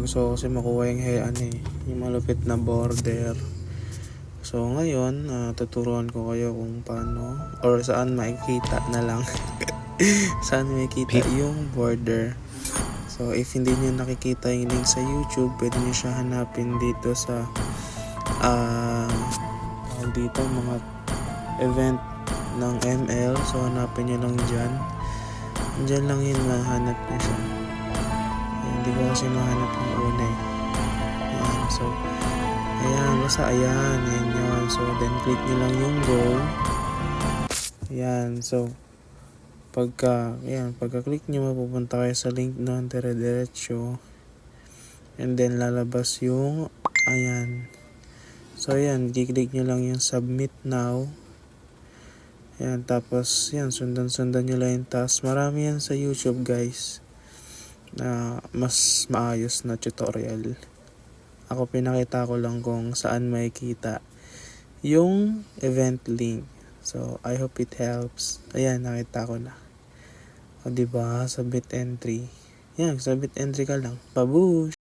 gusto ko kasi makuha yung yung malupit na border. So ngayon, tuturuan ko kayo kung paano or saan makikita na lang saan makikita yung border. So if hindi niyo nakikita yung link sa YouTube, pwede niyo siya hanapin dito sa dito mga event ng ML. So hanapin niyo lang dyan. Diyan lang yun, mahanap niyo siya. Hindi ko kasi mahanap yung una eh. Ayan, so ayan, basta ayan yun. So then click nyo lang yung go. Ayan, so pagka click nyo, mapupunta kayo sa link na dire-diretso, and then lalabas yung ayan. So ayan, i-click nyo lang yung submit now. Ayan, tapos yan, sundan nyo lang yung task. Marami yan sa YouTube guys na mas maayos na tutorial. Ako pinakita ko lang kung saan makikita yung event link. So I hope it helps. Ayan, nakita ko na. O diba, submit entry. Yan, submit entry ka lang. Babush!